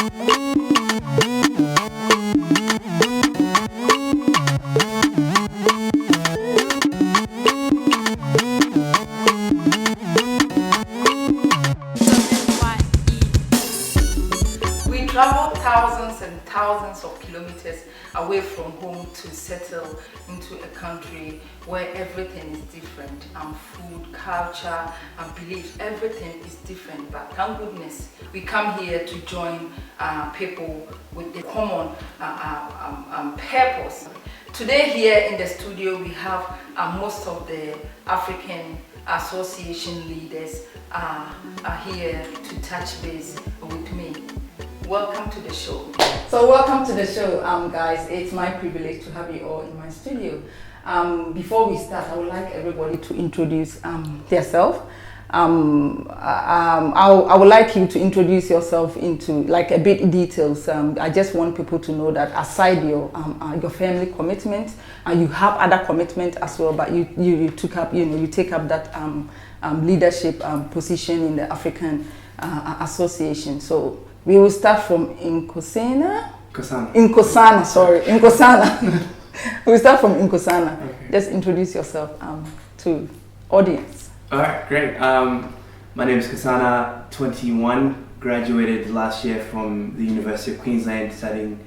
We travel thousands and thousands of kilometers away from home to settle into a country where everything is different. Food, culture, and belief, everything is different. But thank goodness we come here to join people with a common purpose. Today here in the studio we have most of the African Association leaders are here to touch base with me. Welcome to the show. So welcome to the show, guys. It's my privilege to have you all in my studio. Before we start, I would like everybody to introduce themselves. I would like you to introduce yourself into like a bit details. I just want people to know that aside your family commitment, you have other commitment as well. But you took up, you take up that leadership position in the African Association. So we will start from Nkosana. We'll start from Nkosana. Okay. Just introduce yourself to audience. All right, great. My name is Susanna, 21, graduated last year from the University of Queensland studying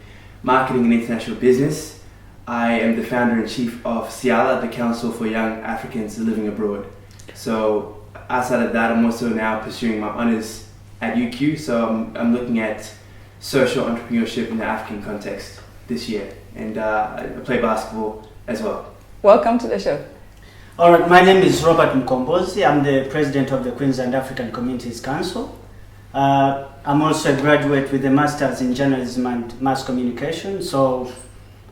marketing and international business. I am the founder and chief of CIALA, the Council for Young Africans Living Abroad. So outside of that, I'm also now pursuing my honours at UQ, so I'm looking at social entrepreneurship in the African context this year, and I play basketball as well. Welcome to the show. All right, my name is Robert Mkombozi. I'm the president of the Queensland African Communities Council. I'm also a graduate with a master's in journalism and mass communication. So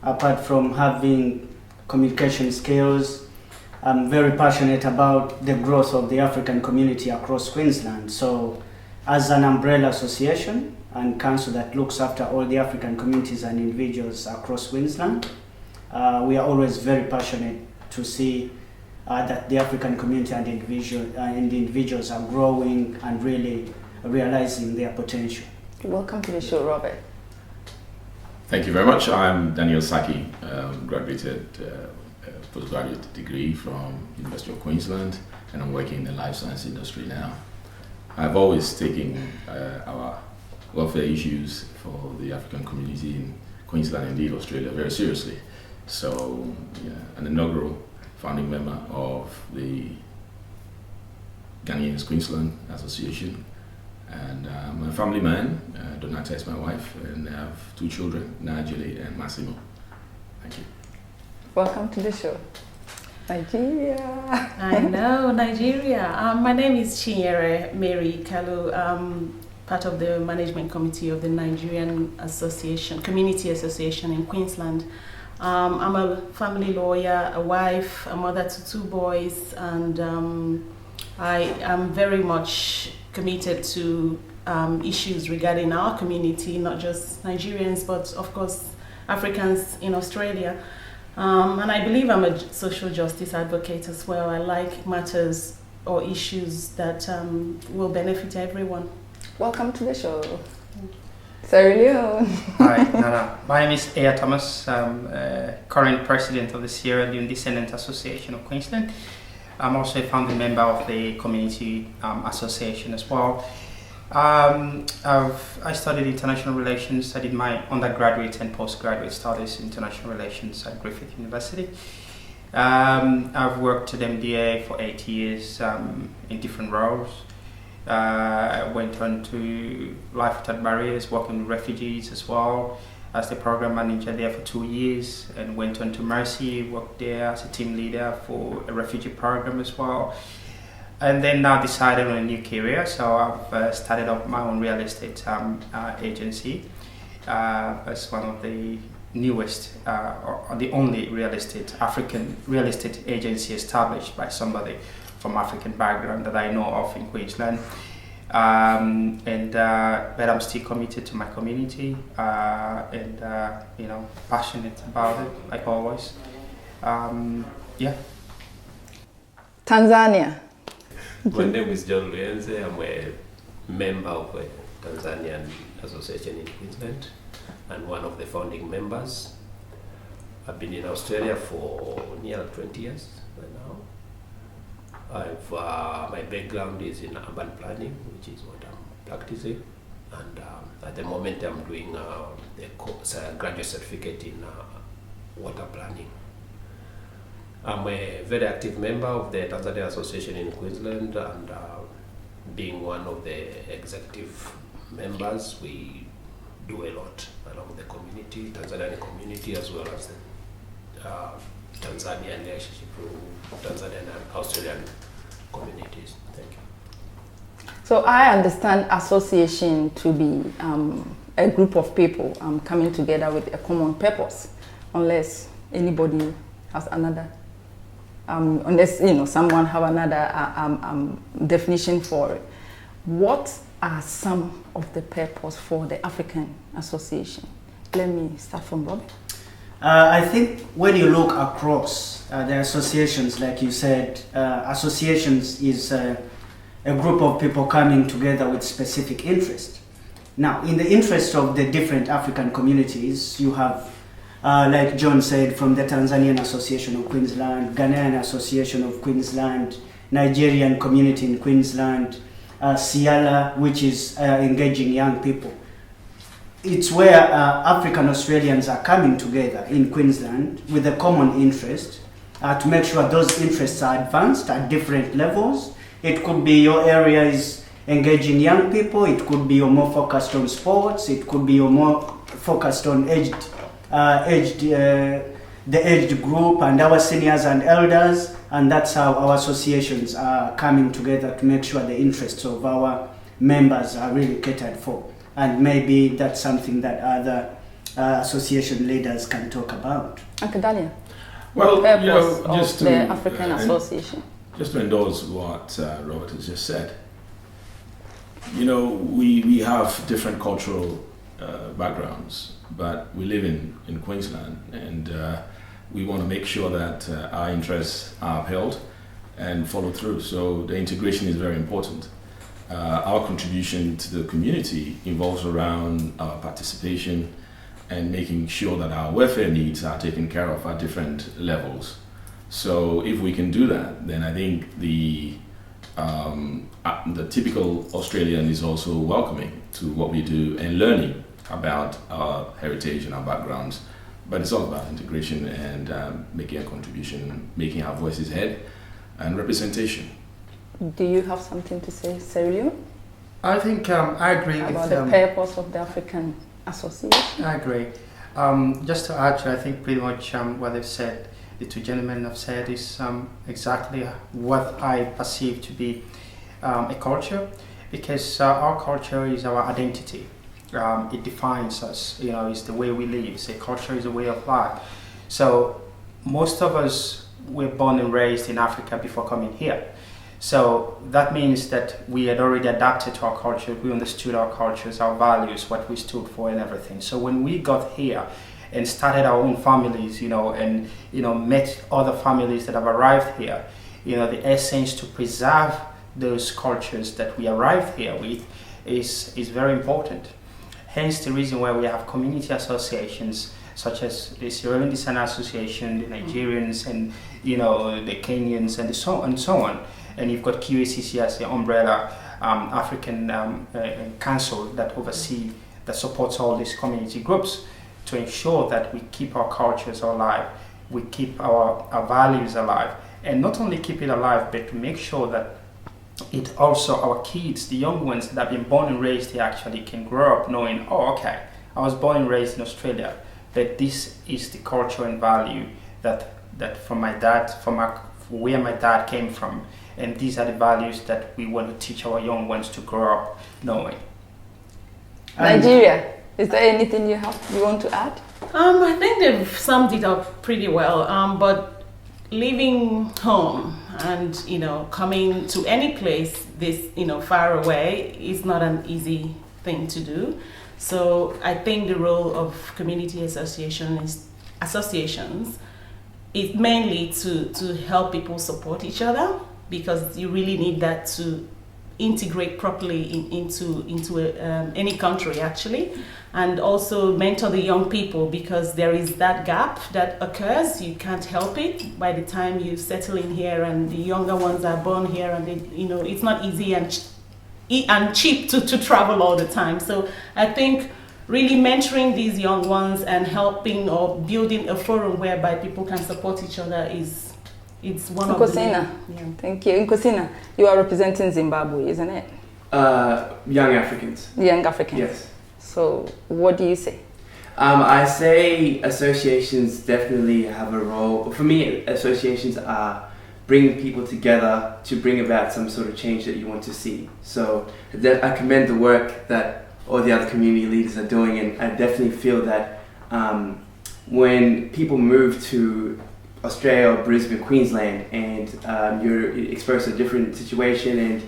apart from having communication skills, I'm very passionate about the growth of the African community across Queensland. So as an umbrella association and council that looks after all the African communities and individuals across Queensland, we are always very passionate to see that the African community and the individuals are growing and really realizing their potential. Welcome to the show, Robert. Thank you very much. I'm Daniel Saki, graduated postgraduate degree from University of Queensland, and I'm working in the life science industry now. I've always taken our welfare issues for the African community in Queensland, indeed Australia, very seriously. So, an inaugural founding member of the Ghanaians Queensland Association, and I'm a family man. Donata is my wife, and I have 2 children, Najeli and Massimo. Thank you. Welcome to the show. Nigeria. I know, Nigeria. My name is Chinyere Mary Kalu. I'm part of the management committee of the Nigerian Association, Community Association in Queensland. I'm a family lawyer, a wife, a mother to 2 boys, and I am very much committed to issues regarding our community, not just Nigerians, but of course Africans in Australia. And I believe I'm a social justice advocate as well. I like matters or issues that will benefit everyone. Welcome to the show. Sierra Leone. Hi, Nana. My name is Aya Thomas. I'm current president of the Sierra Leone Descendant Association of Queensland. I'm also a founding member of the Community Association as well. I studied international relations. I did my undergraduate and postgraduate studies in international relations at Griffith University. I've worked at MDA for 8 years in different roles. I went on to Life Without Barriers, working with refugees as well as the program manager there for 2 years, and went on to Mercy, worked there as a team leader for a refugee program as well. And then now decided on a new career, so I've started up my own real estate agency as one of the newest or the only African real estate agency established by somebody from African background that I know of in Queensland. But I'm still committed to my community and passionate about it like always. Tanzania. My name is John Luenze. I'm a member of the Tanzanian Association in Queensland and one of the founding members. I've been in Australia for nearly 20 years right now. My background is in urban planning, which is what I'm practicing, and at the moment I'm doing the graduate certificate in water planning. I'm a very active member of the Tanzania Association in Queensland, and being one of the executive members, we do a lot along the community, Tanzanian community, as well as the Tanzanian relationship to Tanzanian and Australian communities. Thank you. So I understand association to be a group of people coming together with a common purpose, unless anybody has another, unless someone have another definition for it. What are some of the purpose for the African Association? Let me start from Rob. I think when you look across the associations, like you said, associations is a group of people coming together with specific interest. Now, in the interest of the different African communities, you have, like John said, from the Tanzanian Association of Queensland, Ghanaian Association of Queensland, Nigerian community in Queensland, Ciala, which is engaging young people. It's where African Australians are coming together in Queensland with a common interest to make sure those interests are advanced at different levels. It could be your area is engaging young people, it could be you're more focused on sports, it could be you're more focused on the aged group and our seniors and elders, and that's how our associations are coming together to make sure the interests of our members are really catered for. And maybe that's something that other association leaders can talk about. Uncle Daniel, Well, purpose just of to, the African Association. Just to endorse what Robert has just said, we have different cultural backgrounds, but we live in Queensland, and we want to make sure that our interests are upheld and followed through. So the integration is very important. Our contribution to the community involves around our participation and making sure that our welfare needs are taken care of at different levels. So if we can do that, then I think the typical Australian is also welcoming to what we do and learning about our heritage and our backgrounds. But it's all about integration and making a contribution, making our voices heard, and representation. Do you have something to say, Cyril? I think I agree about with the purpose of the African Association? I agree. Just to add to, I think pretty much what they've said, the two gentlemen have said is exactly what I perceive to be a culture, because our culture is our identity. It defines us, it's the way we live. So culture is a way of life. So most of us were born and raised in Africa before coming here. So that means that we had already adapted to our culture, we understood our cultures, our values, what we stood for and everything. So when we got here and started our own families, and met other families that have arrived here, the essence to preserve those cultures that we arrived here with is very important. Hence the reason why we have community associations such as the Sierra Leone Design Association, the Nigerians, and the Kenyans, and so on. And you've got QACC as the umbrella African council that supports all these community groups to ensure that we keep our cultures alive, we keep our values alive, and not only keep it alive, but to make sure that it also our kids, the young ones that have been born and raised here, actually can grow up knowing, oh, okay, I was born and raised in Australia, but this is the culture and value that from my dad, where my dad came from, and these are the values that we want to teach our young ones to grow up knowing. Nigeria, is there anything you want to add? I think they've summed it up pretty well. But leaving home and coming to any place this far away is not an easy thing to do. So I think the role of community associations is mainly to help people support each other, because you really need that to integrate properly into any country actually, and also mentor the young people, because there is that gap that occurs. You can't help it by the time you settle in here, and the younger ones are born here, and it's not easy and cheap to travel all the time. So I think really mentoring these young ones and helping or building a forum whereby people can support each other it's one of the... Yeah. Thank you. Nkosina, you are representing Zimbabwe, isn't it? Young Africans. Young Africans. Yes. So what do you say? I say associations definitely have a role. For me, associations are bringing people together to bring about some sort of change that you want to see. So I commend the work that all the other community leaders are doing, and I definitely feel that when people move to Australia or Brisbane, Queensland, and you're exposed to a different situation, and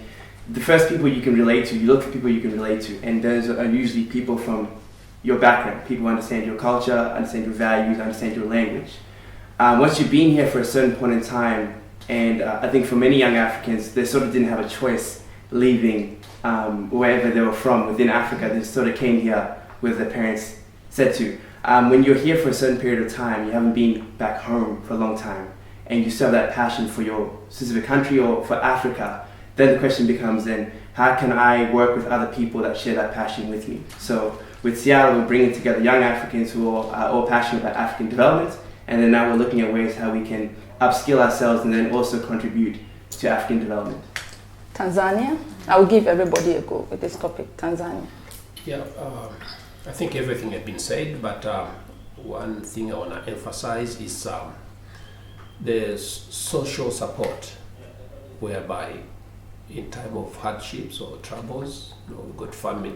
the first people you can relate to, you look for people you can relate to, and those are usually people from your background. People who understand your culture, understand your values, understand your language. Once you've been here for a certain point in time, and I think for many young Africans, they sort of didn't have a choice leaving wherever they were from within Africa. They sort of came here with their parents said to. When you're here for a certain period of time, you haven't been back home for a long time, and you still have that passion for your specific country or for Africa, then the question becomes then, how can I work with other people that share that passion with me? So with Seattle, we're bringing together young Africans who are all passionate about African development, and then now we're looking at ways how we can upskill ourselves and then also contribute to African development. Tanzania? I will give everybody a go with this topic, Tanzania. Yeah, I think everything has been said, but one thing I want to emphasize is the social support, whereby in time of hardships or troubles, we've got family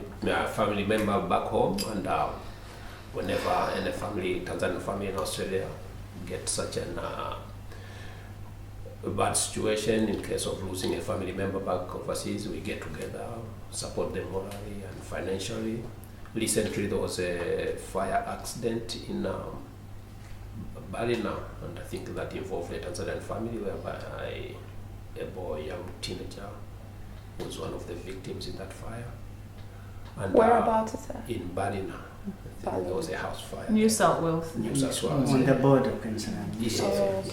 member back home, and whenever any Tanzanian family in Australia get such a bad situation, in case of losing a family member back overseas, we get together, support them morally and financially. Recently there was a fire accident in Ballina, and I think that involved a Tanzanian family, whereby a young teenager was one of the victims in that fire. And whereabouts is that? In Ballina. There was a house fire. New South Wales. New South Wales. On the border of Queensland. Yeah.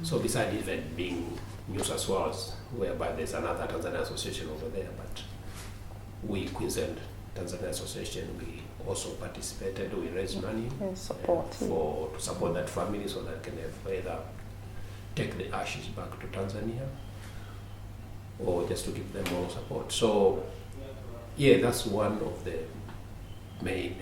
So besides even being New South Wales, whereby there's another Tanzania association over there, but we, Queensland Tanzania Association, we also participated. We raised money to support that family, so that can have either take the ashes back to Tanzania or just to give them more support. So yeah, that's one of the main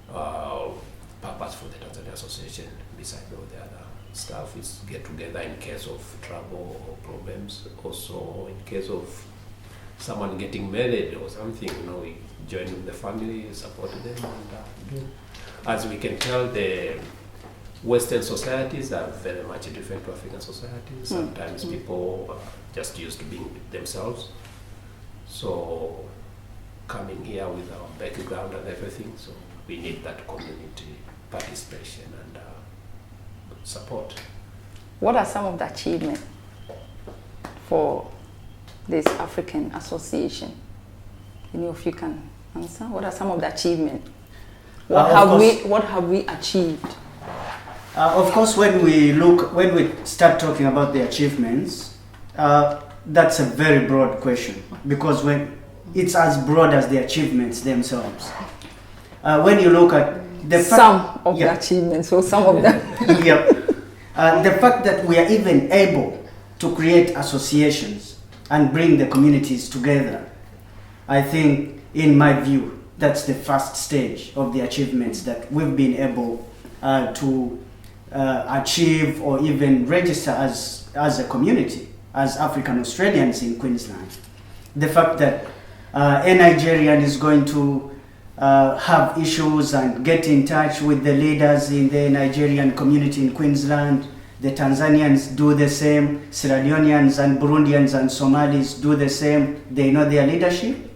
purpose for the Tanzania Association. Besides all the other stuff, is get together in case of trouble or problems. Also in case of someone getting married or something, we join with the family, support them, and as we can tell, the Western societies are very much different to African societies. Sometimes people are just used to being themselves. So coming here with our background and everything, so we need that community participation and support. What are some of the achievements for this African Association? Any of you can answer? What are some of the achievements? What have we achieved? Of course, when we start talking about the achievements, that's a very broad question, because when it's as broad as the achievements themselves. When you look at the the achievements, so some of them. The fact that we are even able to create associations and bring the communities together, I think, in my view, that's the first stage of the achievements that we've been able to achieve or even register as a community, as African Australians in Queensland. The fact that a Nigerian is going to have issues and get in touch with the leaders in the Nigerian community in Queensland. The Tanzanians do the same. Sierra Leoneans and Burundians and Somalis do the same. They know their leadership.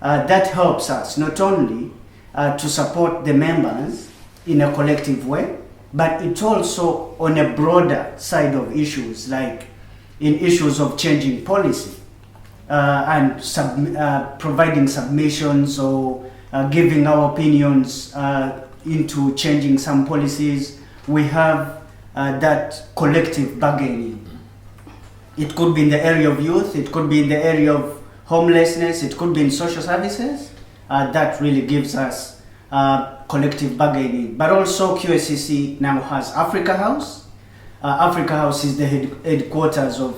That helps us not only to support the members in a collective way, but it's also on a broader side of issues, like in issues of changing policy. providing submissions or giving our opinions into changing some policies. We have that collective bargaining. It could be in the area of youth, it could be in the area of homelessness, it could be in social services. That really gives us collective bargaining. But also QSCC now has Africa House. Africa House is the headquarters of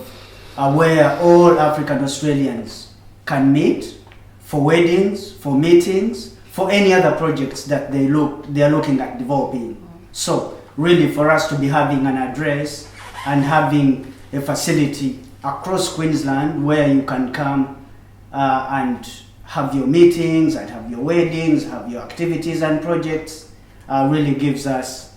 where all African Australians can meet for weddings, for meetings, for any other projects that they are looking at developing. So really for us to be having an address and having a facility across Queensland where you can come and have your meetings and have your weddings, have your activities and projects, really gives us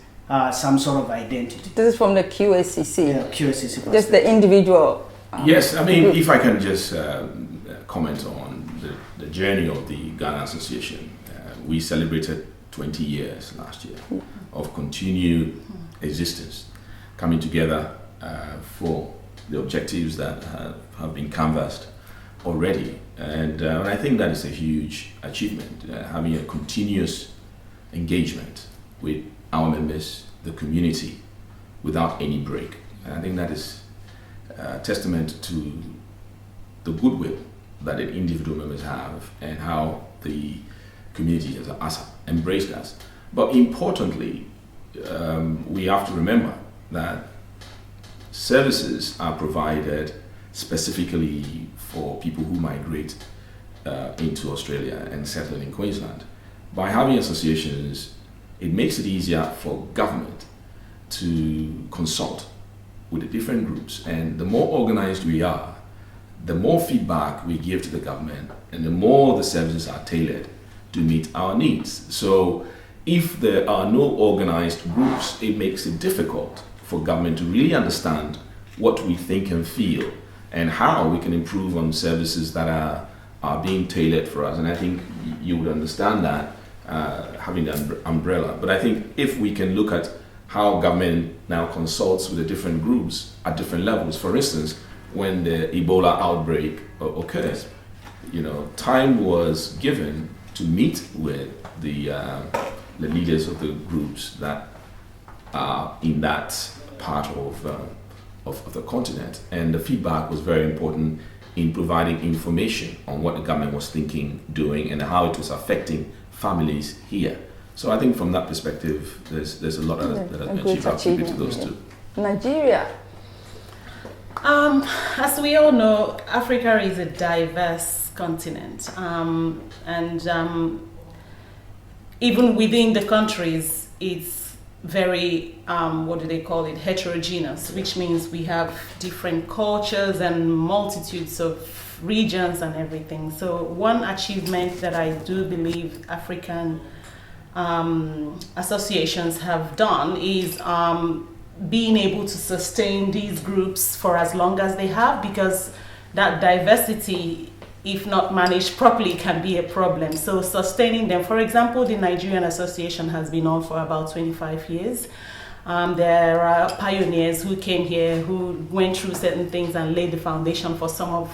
some sort of identity. This is from the QSCC. Yeah, QSCC. Just the individual. Yes, I mean, if I can just comment on the journey of the Ghana Association. We celebrated 20 years last year of continued existence, coming together for the objectives that have been canvassed already. And I think that is a huge achievement, having a continuous engagement with our members, the community, without any break. And I think that is a testament to the goodwill that the individual members have and how the community has embraced us. But importantly, we have to remember that services are provided specifically for people who migrate into Australia and settle in Queensland. By having associations, it makes it easier for government to consult with the different groups, and the more organized we are, the more feedback we give to the government, and the more the services are tailored to meet our needs. So if there are no organized groups, it makes it difficult for government to really understand what we think and feel and how we can improve on services that are being tailored for us. And I think you would understand that having the umbrella. But I think if we can look at how government now consults with the different groups at different levels, for instance, when the Ebola outbreak occurred, time was given to meet with the leaders of the groups that are in that part of the continent, and the feedback was very important in providing information on what the government was thinking, doing, and how it was affecting families here. So I think from that perspective, there's a lot that has been achieved. I'll keep it to those two. Nigeria. As we all know, Africa is a diverse continent, and even within the countries, it's very heterogeneous, which means we have different cultures and multitudes of regions and everything. So one achievement that I do believe African associations have done is being able to sustain these groups for as long as they have, because that diversity, if not managed properly, can be a problem. So sustaining them, for example, the Nigerian Association has been on for about 25 years. There are pioneers who came here, who went through certain things and laid the foundation for some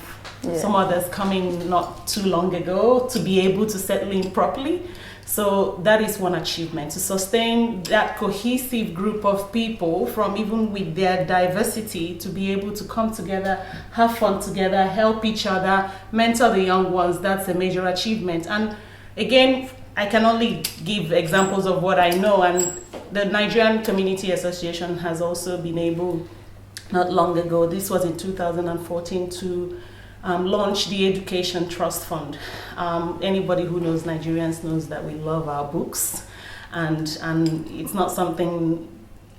others coming not too long ago to be able to settle in properly. So that is one achievement, to sustain that cohesive group of people from even with their diversity to be able to come together, have fun together, help each other, mentor the young ones. That's a major achievement. And again, I can only give examples of what I know, and the Nigerian Community Association has also been able, not long ago, this was in 2014, to launch the Education Trust Fund. Anybody who knows Nigerians knows that we love our books, and it's not something,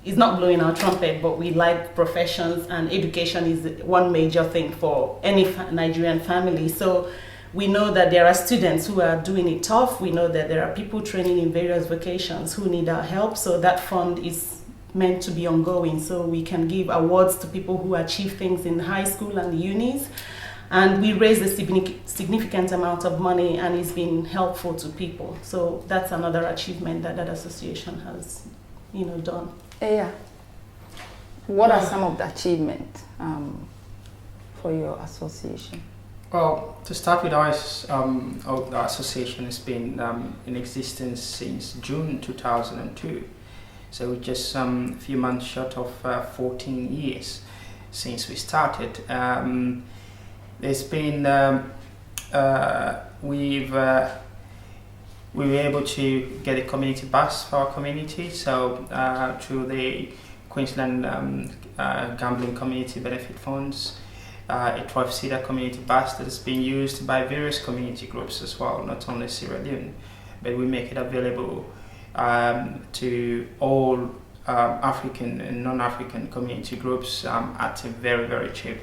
it's not blowing our trumpet, but we like professions, and education is one major thing for any Nigerian family. So we know that there are students who are doing it tough. We know that there are people training in various vocations who need our help. So that fund is meant to be ongoing. So we can give awards to people who achieve things in high school and unis. And we raise a significant amount of money, and it's been helpful to people. So that's another achievement that association has, done. Yeah. What are some of the achievements for your association? Well, to start with, our association has been in existence since June 2002. So just a few months short of 14 years since we started. There's been we were able to get a community bus for our community. So through the Queensland Gambling Community Benefit Funds, a 12-seater community bus that is being used by various community groups as well, not only Sierra Leone, but we make it available to all African and non-African community groups at a very, very cheap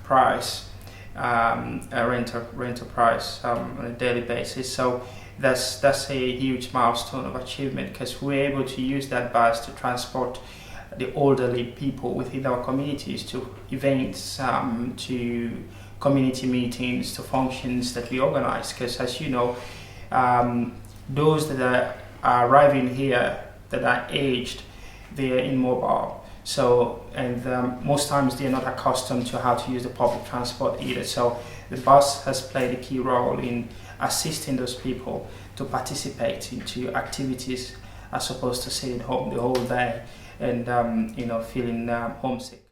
price, a rental price on a daily basis. So that's a huge milestone of achievement, because we're able to use that bus to transport the elderly people within our communities to events, to community meetings, to functions that we organize. Because as you know, those that are arriving here that are aged, they are immobile. So, and most times they're not accustomed to how to use the public transport either. So the bus has played a key role in assisting those people to participate into activities as opposed to sitting home the whole day and feeling homesick.